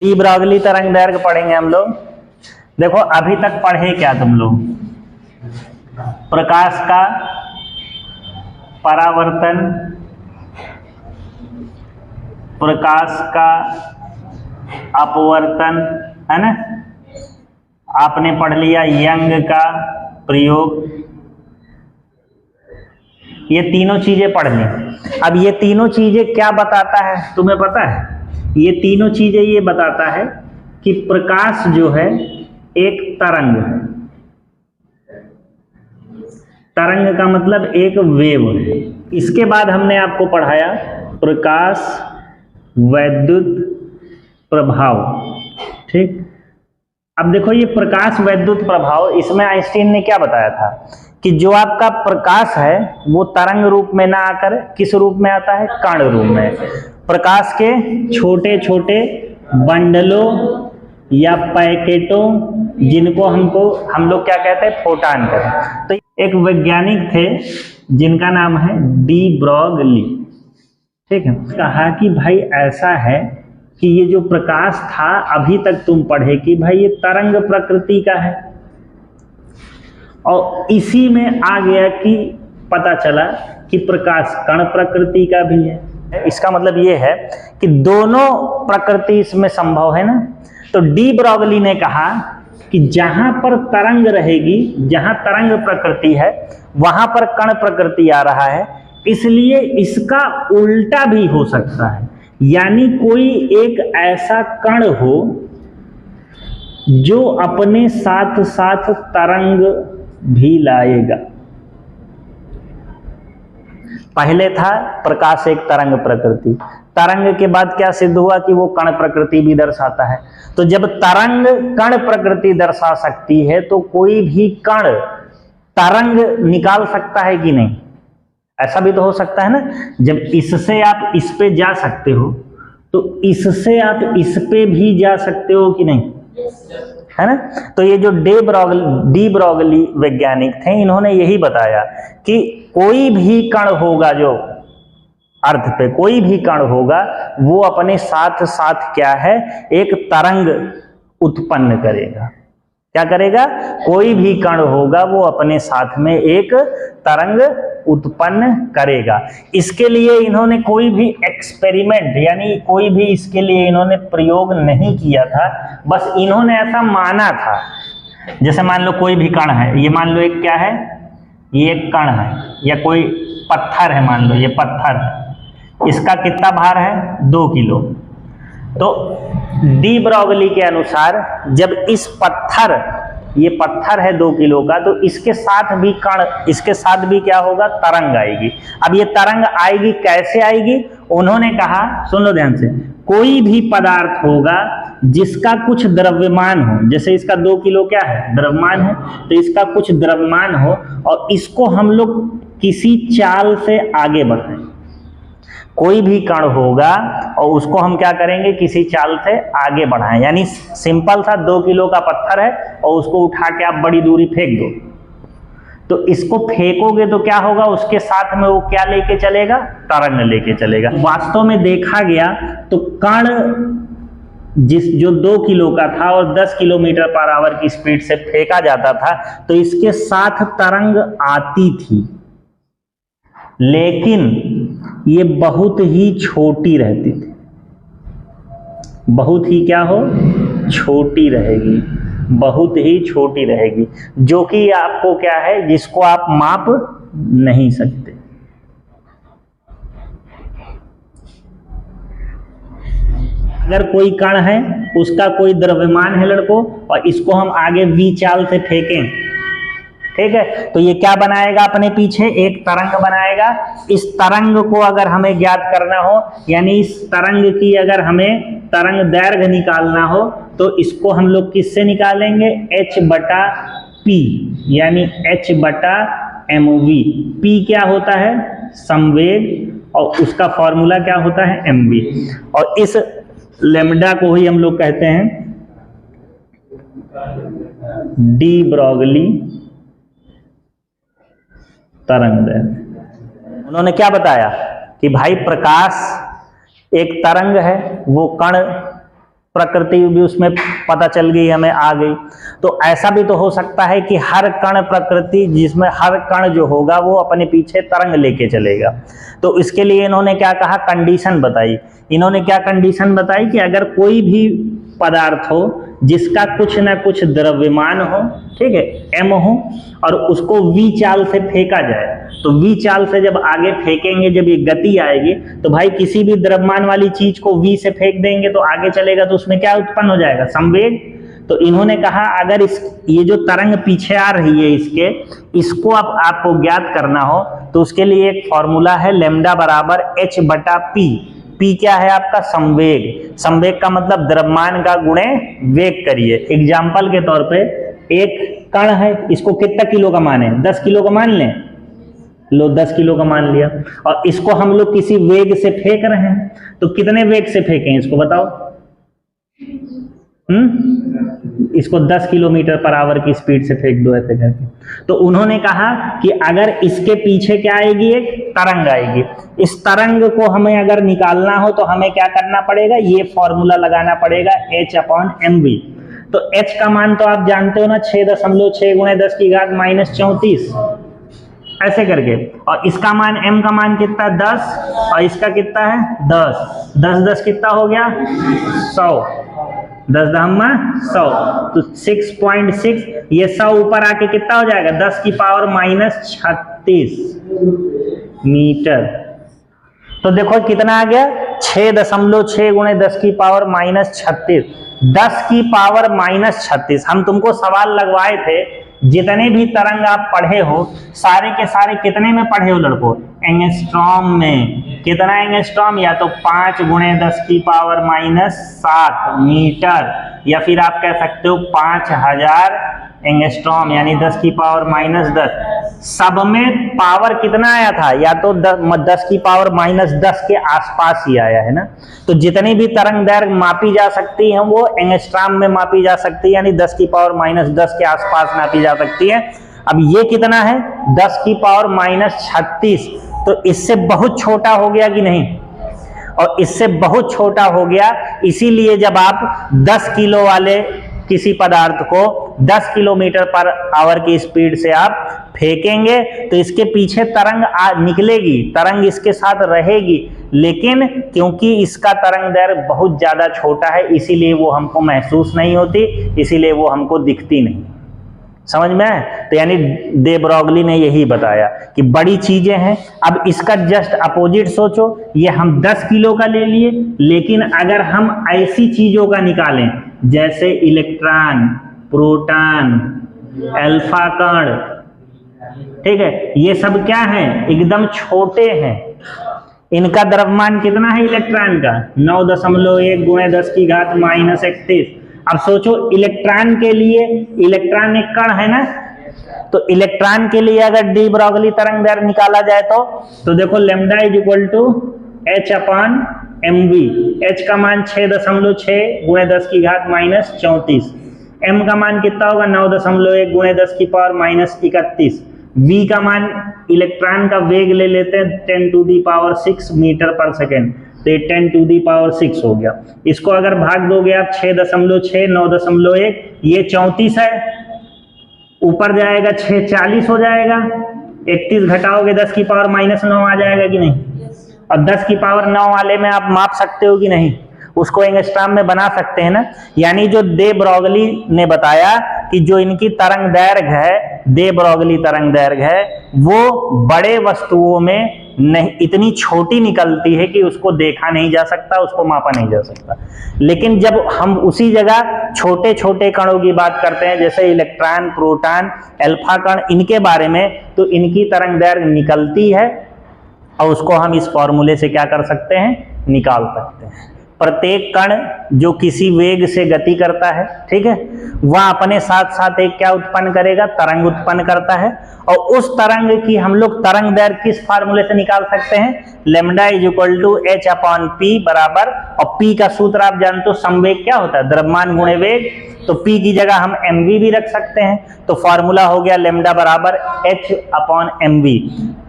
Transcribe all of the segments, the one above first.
D Broglie तरंग दैर्घ्य पढ़ेंगे हम लोग। देखो अभी तक पढ़े क्या तुम लोग? प्रकाश का परावर्तन, प्रकाश का अपवर्तन, है ना? आपने पढ़ लिया यंग का प्रयोग। ये तीनों चीजें पढ़ ली। अब ये तीनों चीजें क्या बताता है तुम्हें पता है? ये तीनों चीजें ये बताता है कि प्रकाश जो है एक तरंग है। तरंग का मतलब एक वेव है। इसके बाद हमने आपको पढ़ाया प्रकाश वैद्युत प्रभाव। ठीक, अब देखो ये प्रकाश वैद्युत प्रभाव, इसमें आइंस्टीन ने क्या बताया था कि जो आपका प्रकाश है वो तरंग रूप में ना आकर किस रूप में आता है? कण रूप में। प्रकाश के छोटे छोटे बंडलों या पैकेटों, जिनको हम लोग क्या कहते हैं? फोटॉन कहते हैं। तो एक वैज्ञानिक थे जिनका नाम है डी ब्रॉगली। ठीक है, कहा कि भाई ऐसा है कि ये जो प्रकाश था अभी तक तुम पढ़े कि भाई ये तरंग प्रकृति का है, और इसी में आ गया कि पता चला कि प्रकाश कण प्रकृति का भी है। इसका मतलब ये है कि दोनों प्रकृति इसमें संभव है ना। तो डी ब्रॉगली ने कहा कि जहां पर तरंग रहेगी, जहां तरंग प्रकृति है वहां पर कण प्रकृति आ रहा है, इसलिए इसका उल्टा भी हो सकता है। यानी कोई एक ऐसा कण हो जो अपने साथ साथ तरंग भी लाएगा। पहले था प्रकाश एक तरंग प्रकृति, तरंग के बाद क्या सिद्ध हुआ कि वो कण प्रकृति भी दर्शाता है। तो जब तरंग कण प्रकृति दर्शा सकती है तो कोई भी कण तरंग निकाल सकता है कि नहीं? ऐसा भी तो हो सकता है ना। जब इससे आप इस पे जा सकते हो तो इससे आप इस पे भी जा सकते हो कि नहीं? है ना। तो ये जो डी ब्रॉगली वैज्ञानिक थे, इन्होंने यही बताया कि कोई भी कण होगा, जो अर्थ पे कोई भी कण होगा, वो अपने साथ साथ क्या है? एक तरंग उत्पन्न करेगा। क्या करेगा? कोई भी कण होगा वो अपने साथ में एक तरंग उत्पन्न करेगा। इसके लिए इन्होंने कोई भी एक्सपेरिमेंट, यानी कोई भी इसके लिए इन्होंने प्रयोग नहीं किया था, बस इन्होंने ऐसा माना था। जैसे मान लो कोई भी कण है, ये मान लो एक क्या है? ये एक कण है, या कोई पत्थर है, मान लो ये पत्थर है, इसका कितना भार है? 2 किलो। तो डी ब्रॉगली के अनुसार जब इस पत्थर, ये पत्थर है 2 किलो का, तो इसके साथ भी कण, इसके साथ भी क्या होगा? तरंग आएगी। अब ये तरंग आएगी, कैसे आएगी? उन्होंने कहा, सुन लो ध्यान से, कोई भी पदार्थ होगा जिसका कुछ द्रव्यमान हो, जैसे इसका 2 किलो क्या है? द्रव्यमान है। तो इसका कुछ द्रव्यमान हो और इसको हम लोग किसी चाल से आगे बढ़ाएं। कोई भी कण होगा और उसको हम क्या करेंगे? किसी चाल से आगे बढ़ाएं। यानी सिंपल सा 2 किलो का पत्थर है और उसको उठा के आप बड़ी दूरी फेंक दो, तो इसको फेंकोगे तो क्या होगा? उसके साथ में वो क्या लेके चलेगा? तरंग लेके चलेगा। वास्तव में देखा गया तो कण जो 2 किलो का था और 10 किलोमीटर पर आवर की स्पीड से फेंका जाता था, तो इसके साथ तरंग आती थी, लेकिन ये बहुत ही छोटी रहती थी। बहुत ही क्या हो? छोटी रहेगी, बहुत ही छोटी रहेगी, जो कि आपको क्या है? जिसको आप माप नहीं सकते। अगर कोई कण है, उसका कोई द्रव्यमान है लड़कों, और इसको हम आगे v चाल से फेंकें, ठीक है, तो ये क्या बनाएगा? अपने पीछे एक तरंग बनाएगा। इस तरंग को अगर हमें ज्ञात करना हो, यानी इस तरंग की अगर हमें तरंग दैर्घ्य निकालना हो, तो इसको हम लोग किससे निकालेंगे? h/p, यानी h/mv। p क्या होता है? संवेग, और उसका फॉर्मूला क्या होता है? mv। और इस लैम्ब्डा को ही हम लोग कहते हैं डी ब्रॉगली तरंग दैर्घ्य। उन्होंने क्या बताया कि भाई प्रकाश एक तरंग है, वो कण प्रकृति भी उसमें पता चल गई, हमें आ गई। तो ऐसा भी तो हो सकता है कि हर कण प्रकृति, जिसमें हर कण जो होगा वो अपने पीछे तरंग लेके चलेगा। तो इसके लिए इन्होंने क्या कहा, कंडीशन बताई। इन्होंने क्या कंडीशन बताई कि अगर कोई भी पदार्थ हो जिसका कुछ ना कुछ द्रव्यमान हो, ठीक है, m हो, और उसको v चाल से फेंका जाए, तो v चाल से जब आगे फेंकेंगे, जब ये गति आएगी, तो भाई किसी भी द्रव्यमान वाली चीज को v से फेंक देंगे तो आगे चलेगा, तो उसमें क्या उत्पन्न हो जाएगा, संवेग। तो इन्होंने कहा अगर ये जो तरंग पीछे आ रही है इसको आपको ज्ञात करना हो तो उसके लिए एक फॉर्मूला है, लैम्डा बराबर h बटा p। P क्या है आपका, संवेग। संवेग का मतलब द्रव्यमान का गुणे वेग करिए। एग्जाम्पल के तौर पे एक कण है, इसको कितना किलो का मान है, 10 किलो का मान लें, लो 10 किलो का मान लिया, और इसको हम लोग किसी वेग से फेंक रहे हैं, तो कितने वेग से फेंकें इसको बताओ। इसको 10 किलोमीटर पर आवर की स्पीड से फेंक दो ऐसे करके। तो उन्होंने कहा कि अगर इसके पीछे क्या आएगी, एक तरंग आएगी, इस तरंग को हमें अगर निकालना हो तो हमें क्या करना पड़ेगा, ये फॉर्मूला लगाना पड़ेगा h/mv। तो h का मान तो आप जानते हो ना, 6.6 गुणे 10 की घात -34 ऐसे करके, और इसका मान m का मान कितना, 10, और इसका कितना है 10, 10 कितना हो गया, 100, 10 दहम्मा 100, तो 6.6, ये 100 ऊपर आके कितना हो जाएगा, 10 की पावर -36 मीटर। तो देखो कितना आ गया, 6.6 गुणे 10 की पावर -36, 10 की पावर -36। हम तुमको सवाल लगवाए थे, जितने भी तरंग आप पढ़े हो सारे के सारे कितने में पढ़े हो लड़कों, एंगस्ट्रॉम में। कितना एंगस्ट्रॉम, या तो 5 गुणे 10 की पावर -7 मीटर, या फिर आप कह सकते हो 5000 एंगस्ट्रॉम, यानी 10 की पावर -10। सब में पावर कितना आया था, या तो 10 की पावर -10 के आसपास ही आया है ना। तो जितनी भी तरंग दैर्घ्य मापी जा सकती है वो एंगस्ट्रॉम में मापी जा सकती है, यानी 10 की पावर -10 के आसपास मापी जा सकती है। अब ये कितना है, 10 की पावर -36, तो इससे बहुत छोटा हो गया कि नहीं, और इससे बहुत छोटा हो गया। इसीलिए जब आप 10 किलो वाले किसी पदार्थ को 10 किलोमीटर पर आवर की स्पीड से आप फेंकेंगे तो इसके पीछे तरंग निकलेगी, तरंग इसके साथ रहेगी, लेकिन क्योंकि इसका तरंग दैर्घ्य बहुत ज्यादा छोटा है इसीलिए वो हमको महसूस नहीं होती, इसीलिए वो हमको दिखती नहीं। समझ में आए? तो यानी दे ब्रॉगली ने यही बताया कि बड़ी चीजें हैं। अब इसका जस्ट अपोजिट सोचो, ये हम 10 किलो का ले लिए, लेकिन अगर हम ऐसी चीजों का निकालें जैसे इलेक्ट्रॉन, प्रोटॉन, अल्फा कण, ठीक है, ये सब क्या है, एकदम छोटे हैं। इनका द्रव्यमान कितना है इलेक्ट्रॉन का, 9.1 गुणे 10 की घात -31। अब सोचो इलेक्ट्रॉन के लिए, इलेक्ट्रॉन एक कण है ना, तो इलेक्ट्रॉन के लिए अगर डी ब्रॉगली तरंग दैर्घ्य निकाला जाए तो देखो lambda is equal to h/mv। h का मान 6.6 गुणे 10 की घात -34, m का मान कितना होगा 9.1 गुणे 10 की पावर -31, v का मान इलेक्ट्रॉन का वेग ले लेते हैं 10⁶ मीटर पर सेकेंड, तो ये 10⁶ हो गया। इसको अगर भाग दोगे आप 6.6 9.1, ये 34 है, ऊपर जाएगा 6 40 हो जाएगा, 31 घटाओगे 10 की पावर -9 आ जाएगा कि नहीं। और 10 की पावर 9 वाले में आप माप सकते हो कि नहीं, उसको एंगस्ट्रॉम में बना सकते हैं ना। यानी जो दे ब्रॉगली ने बताया कि जो इनकी तरंग दैर्घ्य है, दे ब्रॉगली तरंग दैर्घ्य है, वो बड़े वस्तुओं में नहीं, इतनी छोटी निकलती है कि उसको देखा नहीं जा सकता, उसको मापा नहीं जा सकता। लेकिन जब हम उसी जगह छोटे छोटे कणों की बात करते हैं जैसे इलेक्ट्रॉन, प्रोटॉन, अल्फा कण, इनके बारे में, तो इनकी तरंग दैर्घ्य निकलती है और उसको हम इस फॉर्मूले से क्या कर सकते हैं, निकाल सकते हैं। प्रत्येक कण जो किसी वेग से गति करता है, ठीक है, वह अपने साथ साथ एक क्या उत्पन्न करेगा, तरंग उत्पन्न करता है। और उस तरंग की हम लोग तरंग दैर्घ्य किस फार्मूले से निकाल सकते हैं, lambda is equal to h/p बराबर, और p का सूत्र आप जानते हो, संवेग क्या होता है, द्रव्यमान गुणे वेग। तो P की जगह हम mv भी रख सकते हैं। तो फॉर्मूला हो गया लैम्डा बराबर h/mv,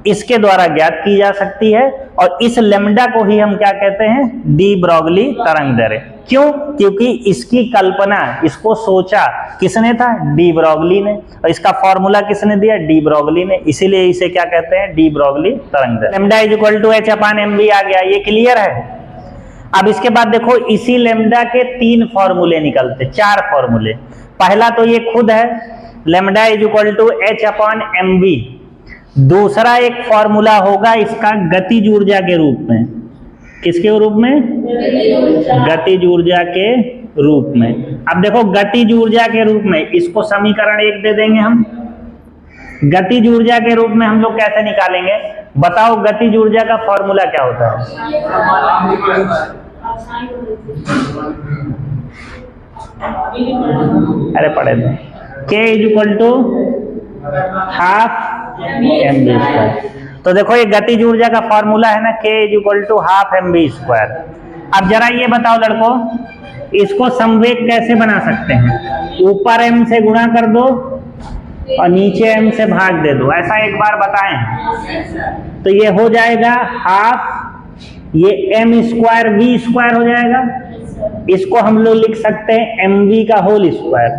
इसके द्वारा ज्ञात की जा सकती है। और इस लैम्डा को ही हम क्या कहते हैं, डी ब्रॉगली तरंग दैर्घ्य। क्यों? क्योंकि इसकी कल्पना, इसको सोचा किसने था, डी ब्रॉगली ने, और इसका फॉर्मूला किसने दिया, डी ब्रॉगली ने, इसीलिए इसे क्या कहते हैं, डी ब्रॉगली तरंग दैर्घ्य। Lambda is equal to h/mv आ गया, ये क्लियर है। अब इसके बाद देखो इसी लैम्डा के 3 फॉर्मूले निकलते, 4 फॉर्मूले। पहला तो ये खुद है, lambda is equal to h/mv। दूसरा एक फॉर्मूला होगा इसका गतिज ऊर्जा के रूप में। किसके रूप में, गतिज ऊर्जा के रूप में। अब देखो गतिज ऊर्जा के रूप में, इसको समीकरण 1 दे देंगे हम। गतिज ऊर्जा के रूप में हम लोग कैसे निकालेंगे, बताओ गतिज ऊर्जा का फॉर्मूला क्या होता है? अरे पढ़े दो, K is equal to half mv square. तो देखो ये गतिज ऊर्जा का फॉर्मूला है ना, K is equal to half mv square. अब जरा ये बताओ लड़कों, इसको संवेग कैसे बना सकते हैं? ऊपर m से गुणा कर दो और नीचे m से भाग दे दो, ऐसा एक बार बताएं। तो ये हो जाएगा हाफ, ये m स्क्वायर v स्क्वायर हो जाएगा। इसको हम लोग लिख सकते हैं mv का होल स्क्वायर,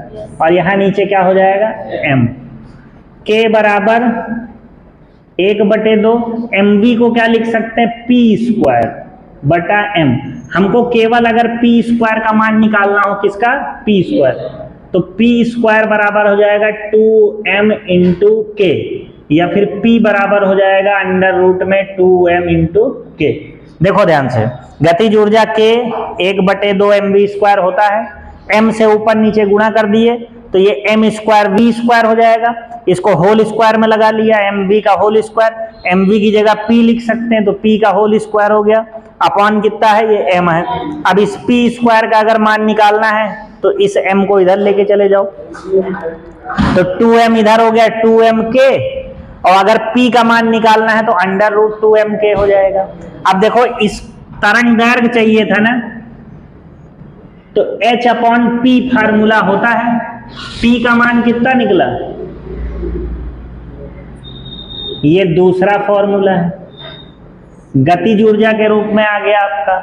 और यहाँ नीचे क्या हो जाएगा, m। k बराबर 1/2, mv को क्या लिख सकते हैं, p स्क्वायर बटा m। हमको केवल अगर p स्क्वायर का मान निकालना हो, किसका, p स्क्वायर, तो p स्क्वायर बराबर हो जाएगा 2m इंटू के, या फिर p बराबर हो जाएगा अंडर रूट में 2m इंटू के। देखो ध्यान से, गतिज ऊर्जा k 1/2 mv स्क्वायर होता है, m से ऊपर नीचे गुणा कर दिए तो ये m स्क्वायर v स्क्वायर हो जाएगा। इसको होल स्क्वायर में लगा लिया, mv का होल स्क्वायर, mv की जगह p लिख सकते हैं, तो p का होल स्क्वायर हो गया, अपॉन कितना है, ये m है। अब इस p स्क्वायर का अगर मान निकालना है तो इस m को इधर लेके चले जाओ, तो 2m इधर हो गया 2mk, और अगर p का मान निकालना है तो अंडर रूट 2mk हो जाएगा। अब देखो इस तरंग दैर्घ्य चाहिए था ना, तो h/p फार्मूला होता है, p का मान कितना निकला, ये दूसरा फॉर्मूला है, गतिज ऊर्जा के रूप में आ गया आपका,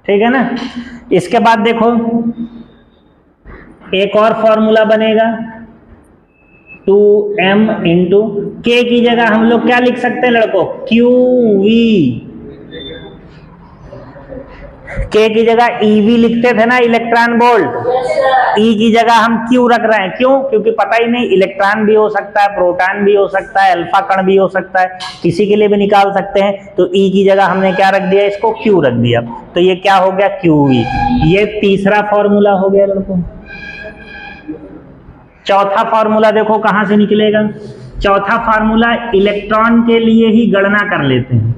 ठीक है ना। इसके बाद देखो एक और फॉर्मूला बनेगा, 2m इंटू k की जगह हम लोग क्या लिख सकते हैं लड़कों, qv। k की जगह ev लिखते थे ना, इलेक्ट्रॉन वोल्ट, e की जगह हम q रख रहे हैं। क्यों? क्योंकि पता ही नहीं, इलेक्ट्रॉन भी हो सकता है, प्रोटॉन भी हो सकता है, अल्फा कण भी हो सकता है, किसी के लिए भी निकाल सकते हैं। तो e की जगह हमने क्या रख दिया, इसको q रख दिया, तो ये क्या हो गया, qv। ये तीसरा फॉर्मूला हो गया लड़कों। चौथा फॉर्मूला देखो कहां से निकलेगा, चौथा फॉर्मूला इलेक्ट्रॉन के लिए ही गणना कर लेते हैं।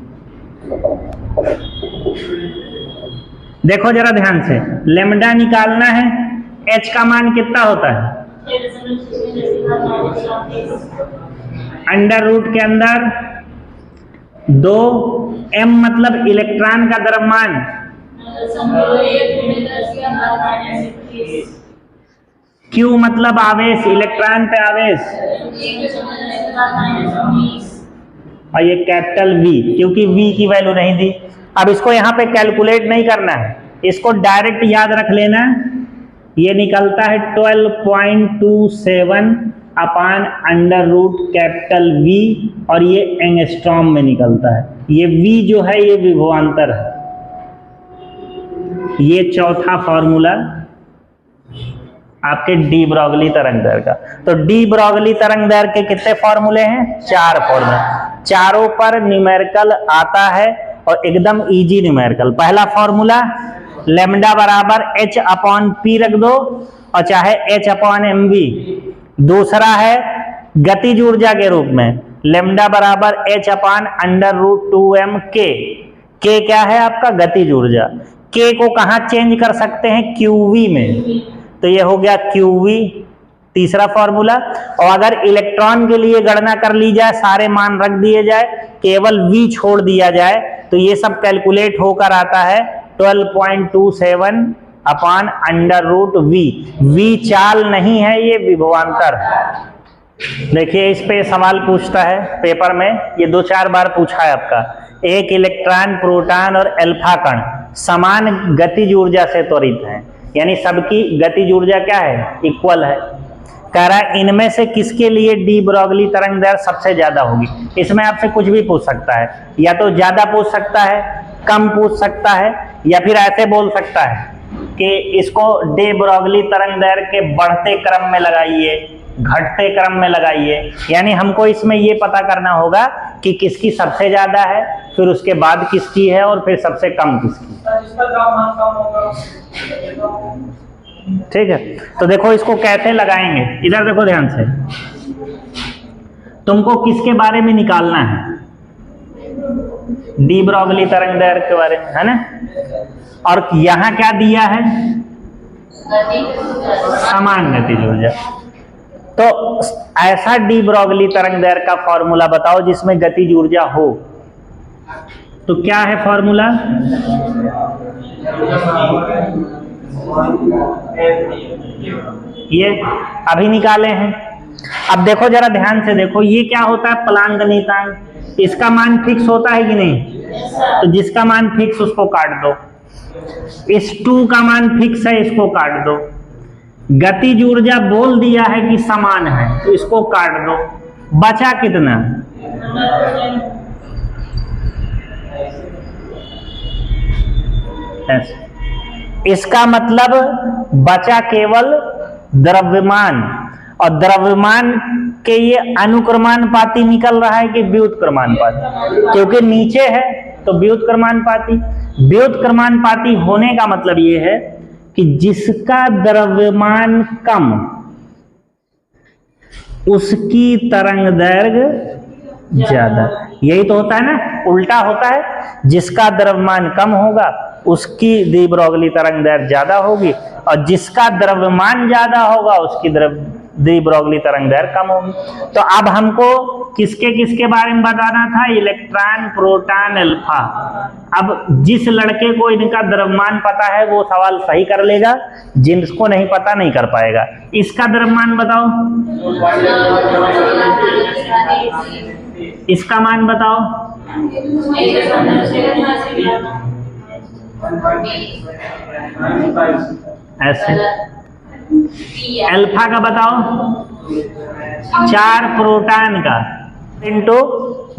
देखो जरा ध्यान से, लैम्डा निकालना है, h का मान कितना होता है, अंडर रूट के अंदर 2, m मतलब इलेक्ट्रॉन का द्रव्यमान, q मतलब आवेश, इलेक्ट्रॉन पे आवेश, और ये कैपिटल V, क्योंकि V की वैल्यू नहीं दी। अब इसको यहाँ पे कैलकुलेट नहीं करना है, इसको डायरेक्ट याद रख लेना। ये निकलता है 12.27 upon under root capital V, और ये एंगस्ट्रॉम में निकलता है। ये V जो है ये विभवांतर है। ये चौथा फॉर्मूला आपके डी ब्रॉगली तरंग दैर्घ्य का। तो डी ब्रॉगली तरंग दैर्घ्य के कितने फॉर्मूले हैं, 4 फॉर्मूले, चारों पर न्यूमेरिकल आता है और एकदम इजी न्यूमेरिकल। पहला फॉर्मूला लैम्डा बराबर h/p रख दो, और चाहे h/mv। दूसरा है गतिज ऊर्जा के रूप में, लैम्डा बराबर h/√2mk। k क्या है आपका, गतिज ऊर्जा। k को कहां चेंज कर सकते हैं, qv में, तो ये हो गया qv, तीसरा फॉर्मूला। और अगर इलेक्ट्रॉन के लिए गणना कर ली जाए, सारे मान रख दिए जाए, केवल v छोड़ दिया जाए, तो ये सब कैलकुलेट होकर आता है 12.27 upon under root V. V चाल नहीं है, ये विभवांतर है। देखिए इस पे सवाल पूछता है पेपर में, ये 2-4 बार पूछा है आपका। एक इलेक्ट्रॉन, प्रोटॉन और अल्फा कण समान गतिज ऊर्जा से त्वरित हैं, यानी सबकी गतिज ऊर्जा क्या है, इक्वल है। कह रहा है इनमें से किसके लिए डी ब्रोगली तरंग दैर्घ्य सबसे ज्यादा होगी। इसमें आपसे कुछ भी पूछ सकता है, या तो ज्यादा पूछ सकता है, कम पूछ सकता है, या फिर ऐसे बोल सकता है कि इसको डी ब्रोगली तरंग दैर्घ्य के बढ़ते क्रम में लगाइए, घटते क्रम में लगाइए। यानी हमको इसमें ये पता करना होगा कि किसकी सबसे ज्यादा है, फिर उसके बाद किसकी है, और फिर सबसे कम किसकी। ठीक है, तो देखो इसको कैसे लगाएंगे, इधर देखो ध्यान से। तुमको किसके बारे में निकालना है, डी ब्रोगली तरंग दैर्घ्य के बारे में, है ना। और यहां क्या दिया है, समान गतिज ऊर्जा। तो ऐसा डी ब्रोगली तरंग दैर्घ्य का फॉर्मूला बताओ जिसमें गतिज ऊर्जा हो। तो क्या है फॉर्मूला, ये अभी निकाले हैं। अब देखो जरा ध्यान से देखो, ये क्या होता है, प्लांक नियतांक। इसका मान फिक्स होता है कि नहीं, तो जिसका मान फिक्स उसको काट दो। इस 2 का मान फिक्स है, इसको काट दो। गतिज ऊर्जा बोल दिया है कि समान है, तो इसको काट दो। बचा कितना, ऐसे। इसका मतलब बचा केवल द्रव्यमान, और द्रव्यमान के ये अनुक्रमानुपाती निकल रहा है कि व्युत्क्रमानुपाती, क्योंकि नीचे है तो व्युत्क्रमानुपाती। व्युत्क्रमानुपाती होने का मतलब ये है कि जिसका द्रव्यमान कम उसकी तरंग दैर्घ्य ज्यादा। यही तो होता है ना, उल्टा होता है, जिसका द्रव्यमान कम होगा उसकी डी ब्रोगली तरंग दैर्घ्य ज्यादा होगी, और जिसका द्रव्यमान ज्यादा होगा उसकी डी ब्रोगली तरंग दैर्घ्य कम होगी। तो अब हमको किसके किसके बारे में बताना था, इलेक्ट्रॉन, प्रोटॉन, अल्फा। अब जिस लड़के को इनका द्रव्यमान पता है वो सवाल सही कर लेगा, जिसको नहीं पता नहीं कर पाएगा। इसका द्रव्यमान बताओ, इसका मान बताओ, ऐसे। अल्फा का बताओ, 4 प्रोटॉन का इंटू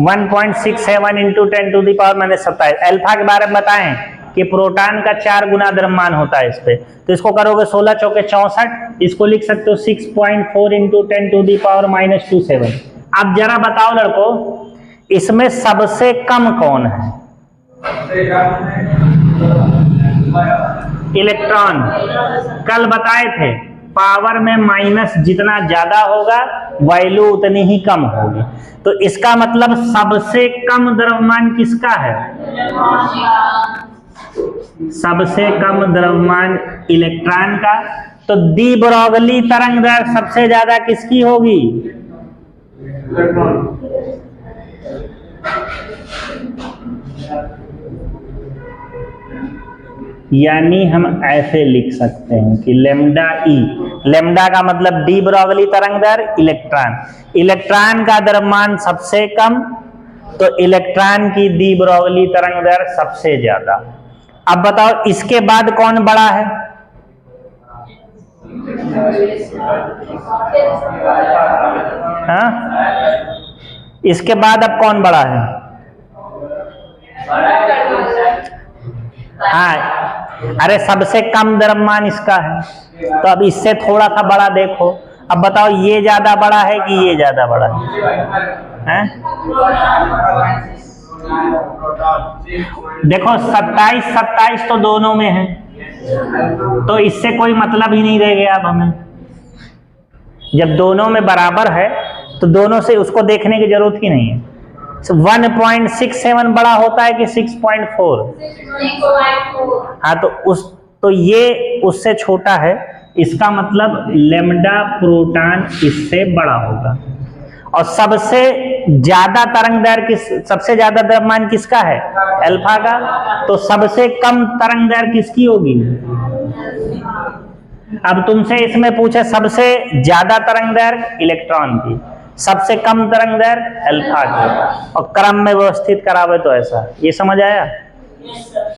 1.67 इंटू 10⁻⁻²7। अल्फा के बारे में बताएं कि प्रोटॉन का 4 गुना द्रव्यमान होता है इस पे, तो इसको करोगे 16 चौके 64, इसको लिख सकते हो 6.4 इंटू 10⁻⁻27। अब जरा बताओ लड़को, इसमें सबसे कम कौन है, इलेक्ट्रॉन। कल बताए थे पावर में माइनस जितना ज्यादा होगा वैल्यू उतनी ही कम होगी। तो इसका मतलब सबसे कम द्रव्यमान किसका है, सबसे कम द्रव्यमान इलेक्ट्रॉन का। तो डी ब्रोगली तरंग दैर्घ्य सबसे ज्यादा किसकी होगी, यानी हम ऐसे लिख सकते हैं कि लेम्डा ई, लेम्डा का मतलब डी ब्रोगली तरंग दैर्घ्य इलेक्ट्रॉन। इलेक्ट्रॉन का द्रव्यमान सबसे कम, तो इलेक्ट्रॉन की डी ब्रोगली तरंग दैर्घ्य सबसे ज्यादा। अब बताओ इसके बाद कौन बड़ा है, हाँ? इसके बाद अब कौन बड़ा है, हाँ, अरे सबसे कम द्रव्यमान इसका है, तो अब इससे थोड़ा सा बड़ा देखो। अब बताओ ये ज्यादा बड़ा है कि ये ज्यादा बड़ा है? देखो 27 तो दोनों में है, तो इससे कोई मतलब ही नहीं रह गया। अब हमें जब दोनों में बराबर है तो दोनों से उसको देखने की जरूरत ही नहीं है। 1.67 बड़ा होता है कि 6.4? हाँ, तो ये उससे छोटा है, इसका मतलब लेम्डा प्रोटॉन इससे बड़ा होगा। और सबसे ज्यादा तरंग दैर्घ्य सबसे ज्यादा द्रव्यमान किसका है, अल्फा का। तो सबसे कम तरंग दैर्घ्य किसकी होगी, अब तुमसे इसमें पूछे सबसे ज्यादा तरंग दैर्घ्य इलेक्ट्रॉन की, सबसे कम तरंग दैर्घ्य अल्फा की, और क्रम में व्यवस्थित करावे तो ऐसा, ये समझ आया।